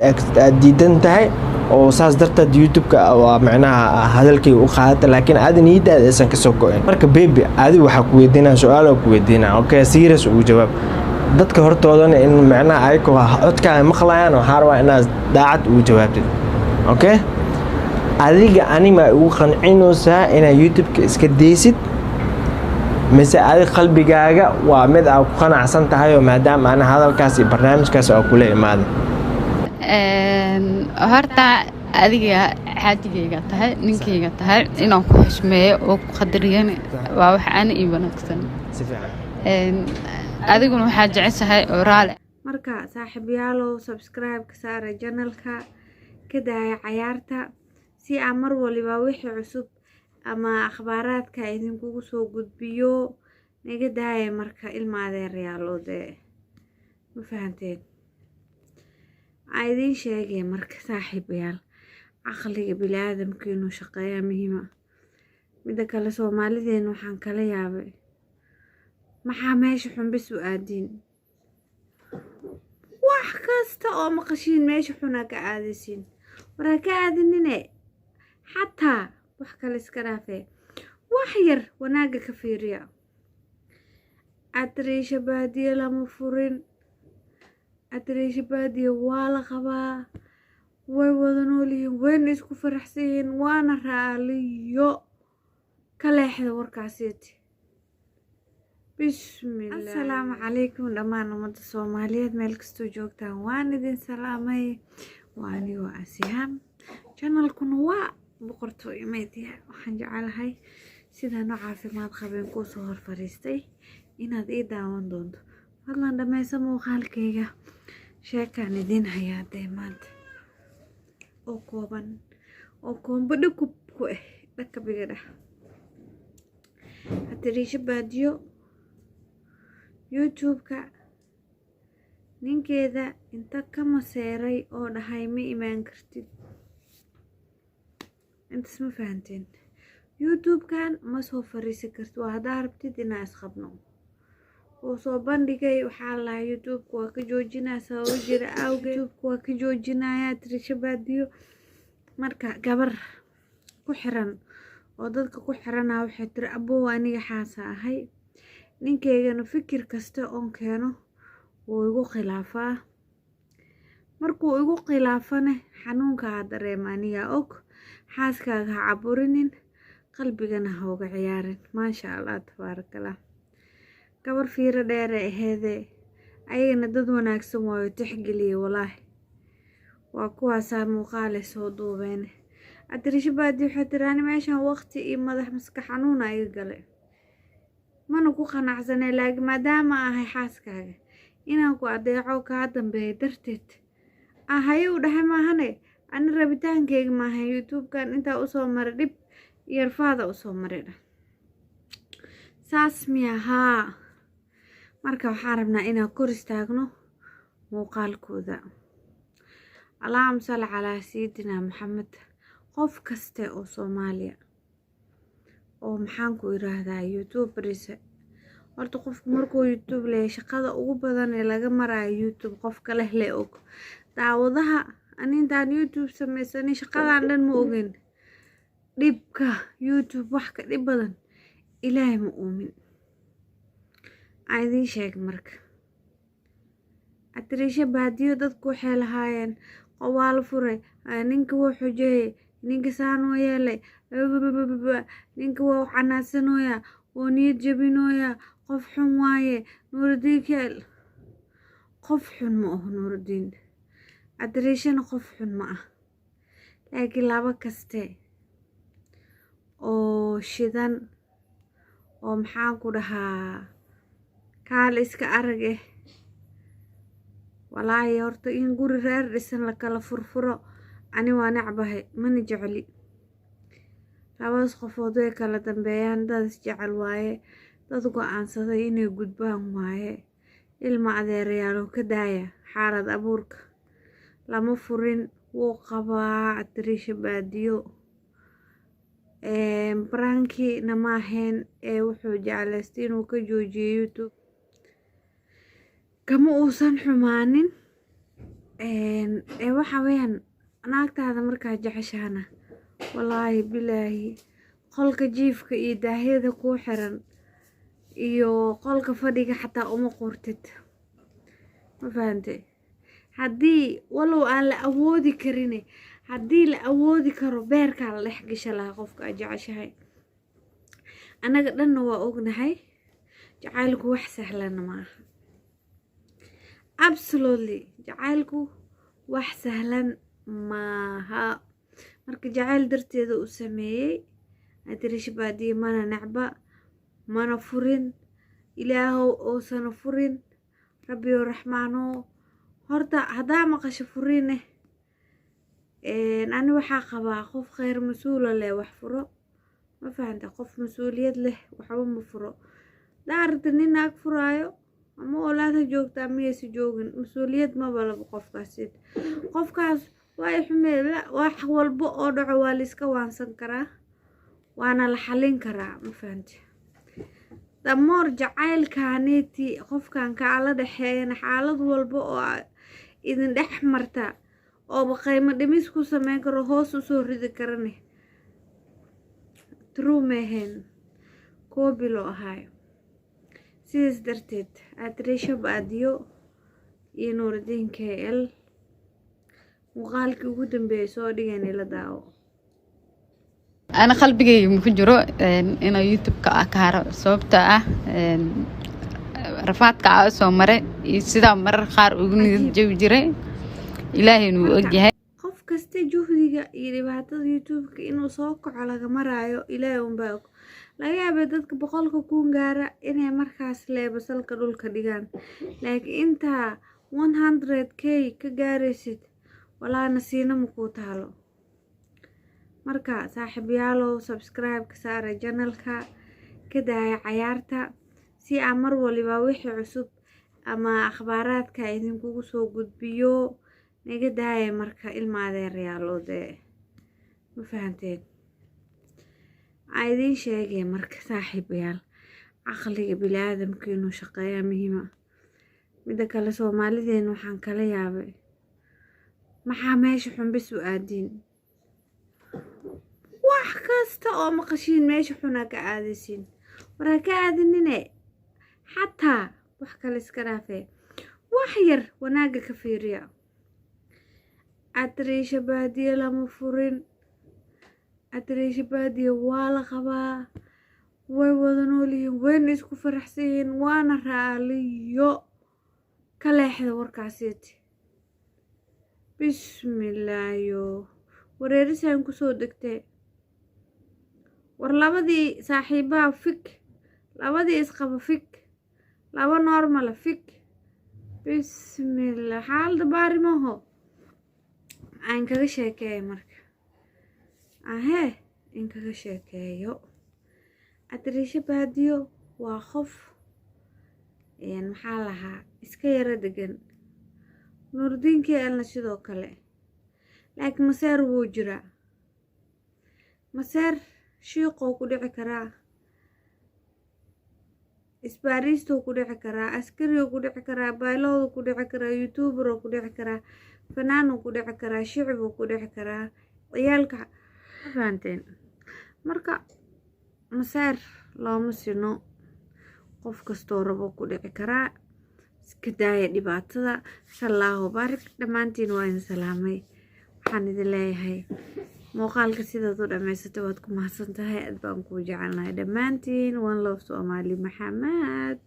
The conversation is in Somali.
aad diidan tahay oo saas darteed youtube-ka waa macnaha hadalkayga u qaadata laakiin aad niyadaada aysan ka soo go-in marka baby adi waxaa ku weydiinaa su-aal oo ku weydiinaa okay serious ugu jawaab dadka hortoodana in macnaha ayagoo codkaaga maqlayaan waxaa rabaa inaad daacad ugu jawaabtid okay adiga anima ugu qancinaysaa inaad youtube-ka iska deysid mise adi qalbigaaga waa mid aad ku qanacsan tahay oo maadaama ana hadalkaas iyo barnaamijkaas oo kula imaaday horta adiga xaajigayga tahay ninkayga tahay inaan ku xushmeeyo oo ku qadariyana waa wax aan ii wanaagsan si fiican adiguna waxaa jeceshahay oo raali marka saaxiibayaalow subscribe ka saara channelka ka daaya cayaarta si aan mar waliba wixii cusub ama akhbaaraadka idinkugu soo gudbiyo naga daaya marka ilma adeerayaal dee ma fahanteen idin sheegay marka saaxiibayaal caqliga bini'aadamka inuu shaqeeyaa muhiima midda kale Soomaalideena waxaan kala yaabay maxaa meesha xunbis u aadin wax kasta oo maqashiin meesha xuna ka aadaysiin waraa ka aadinine xataa wax kale iska dhaafee wax yar wanaaga ka fiiriya adriisha baadiye lama furin adriisha baadiye waa la qabaa way wada noolyihiin wayna isku faraxsan yihiin waana raaliyo ka leexda warkaasiiti bismillah assalaamu calaykum dhammaan ummadda Soomaaliyeed meel kastoo joogtaan waan idin salaamay waa anigoo Asiyaam channelkuna waa boqortooyo media waxaan jecelahay sidaan u caafimaad qabeen ku soo hor fariistay inaad ii daawan doonto fadlan dhammaysa muuqaalkayga sheekaan idin hayaa dee maanta oo kooban oo koomba dhukub ku dhakabiga dhah adriisha baadiyo youtube-ka ninkeeda inta ka maseeray oo dhahay ma imaan kartid intaas ma fahanteen youtube-kan ma soo fariisi kartid waa haddaa rabtid inaa isqabno oo soo bandhigay waxaa lahaa youtube-ka waa ka joojinaa sababo jira awgeed youtube-ka waa ka joojinaya adriisha baadiyo marka gabar ku xiran oo dadka ku xirana waxay tiri abow aniga xaasa ahay ninkeygana fikir kasta oon keeno wuu igu khilaafaa markuu igu khilaafana xanuunka dareema aniga og xaaskaaga ha caburinin qalbigana ha uga ciyaarin maasha Allah tabaarakallah gabar fiiro dheer aheedee ayagana dad wanaagsan waayo tixgeliye walaahi waa kuwaasaa muuqaale soo duubeen adriisha baadiyo waxay tiri meeshan waqti iyo madax maskax xanuuna iga galay mana ku qanacsanay laakiin maadaama ahay xaaskaaga inaan ku adeeco kaa dambeeyo darteed ahaye u dhahay maahane ani rabitaankeyga maaha youtube-kan intaa usoo maray dhib iyo rafaada usoo maray saas miyahaa marka waxaan rabnaa inaan kor istaagno muuqaalkooda allahumma salli calaa sayidina maxamed qof kaste oo Soomaaliya oo maxaan ku iraahdaa youtuberisa horta qofku markuu youtube leeyahay shaqada ugu badan ee laga marayo youtube qofka leh le og daawadaha anintaan youtube sameysani shaqadan dhan ma ogin dhibka youtube wax ka dhib badan ilaahay ma uumin aydin sheeg marka adriisha baadiyo dadku waxay lahaayeen qowaal furay ninka wuu xujeeyay ninka saanoo yeelay ninka wuu canaasanoya oo niyad jabinoya qof xun waaye Nuuridiin keel qof xun ma aha Nuuridiin adriishana qof xun ma ah laakiin laba kaste oo shidan oo maxaan ku dhahaa kaal iska arag walaahi horta in guri reer dhisan la kala furfuro ani waa necbahay mana jecli labadaas qofood way kala dambeeyaan dad is jecel waaye dad go'aansaday inay gudbaan waaye ilma adeerayaal ka daaya xaalad abuurka lama furin wuu qabaa adriisha baadiyo branki namaahayn wuxuu jeclaystay inuu ka joojiyo youtube kama uusan xumaanin waxa weeyaan naagtaada markaa jeceshahana wallaahi bilaahi qolka jiifka iyo daahyada kuu xiran iyo qolka fadhiga xataa uma qurtid ma fahantay haddii walow aan la awoodi karin haddii la awoodi karo beerkaa la dhex gasha lahaa qofka aad jeceshahay annaga dhanna waa ognahay jacaylku wax sahlan maaha absolutely jacaylku wax sahlan maaha marka jacayl darteeda uu sameeyey adirish baadiye mana necba mana furin ilaahow oosana furin rabbiyo raxmaano horta haddaa maqasho furine ani waxaa qabaa qof kheyr mas-uula leh wax furo ma fahanta qof mas-uuliyad leh waxba ma furo daarta nin ag furaayo ama olaada joogtaa miyaysa joogin mas-uuliyad maba laba qofkaas waa xumee wax walbo oo dhaco waa liska waansan karaa waana la xalin karaa ma fahanti damoor jacaylkaaneti qofkan kaala dhexeeyana xaalad walba oo idin dhex marta oo qiimo dhimis ku sameyn karo hoos u soo ridi karane true mehen koobilo ahaayo sidaas darteed adresha baadiyo iyo nuurdiin KL muuqaalkii ugu dambeeyay soo dhigeen ila daawo أنا قلبي مفجرة إنه يوتيوب كهرب صوبته رفعت كعاس ومرة يصير مرة خار وجني جو جري إلهي نوجه qof kasta juhdiga iyo dhibaatada youtube-ka inuu soo kaco laga maraayo ilaahay unbaa og laga yaabay dadka boqolka kun gaara inay markaas leebasalka dhulka dhigaan laakiin intaa 100k ka gaaraysid walaa nasiina makuu taalo marka saaxiibayaalow subscribe ka saara channelka ka daaya cayaarta si aan mar waliba wixii cusub ama akhbaaraadka idinkugu soo gudbiyo naga daaya marka ilma adeerayaal ma fahanteen idin sheegay marka saaxiibayaal aqliga bini'aadamka inuu shaqeeyo muhiima mida kale Soomaalideena waxaan kala yaabay maxaa meesha xunbis u aadin wax kasta oo maqashiin meesha xuna ka aadaysin waraa ka aadinine xataa wax kale iska dhaafee wax yar wanaaga ka fiiriya adresha baadiye lama furin adresha baadiye waa la qabaa way wada noolyihiin wayna isku faraxsan yihiin waana raaliyo ka leexda warkaasiiti bismillaayo wareerisaan kusoo degtee war labadii saaxiibaha fik labadii isqaba fik laba normal fik bismillah xaalada baarimaho aan kaga sheekeeyo marka in kaga sheekeeyo adresha baadiyo waa qof maxaa lahaa iska yara degan nuurdiin KL sidoo kale laakiin maseer wuu jiraa maseer shiiqoo ku dhici karaa isbaariistoo ku dhici karaa askarioo ku dhici karaa baylooda ku dhici karaa youtuberoo ku dhici karaa fanaanoo ku dhici karaa shiciboo ku dhici karaa ciyaalka fahanteen marka maseer looma sino qof kastoo rabo ku dhici karaa iska daaya dhibaatada sallaahu baarik dhammaantiin waa idin salaamay waxaan idin leeyahay muuqaalka sidaad u dhamaysatay waad ku mahadsan tahay aad baan kuu jecelnahay dhammaantiin one love Soomaali Maxamed.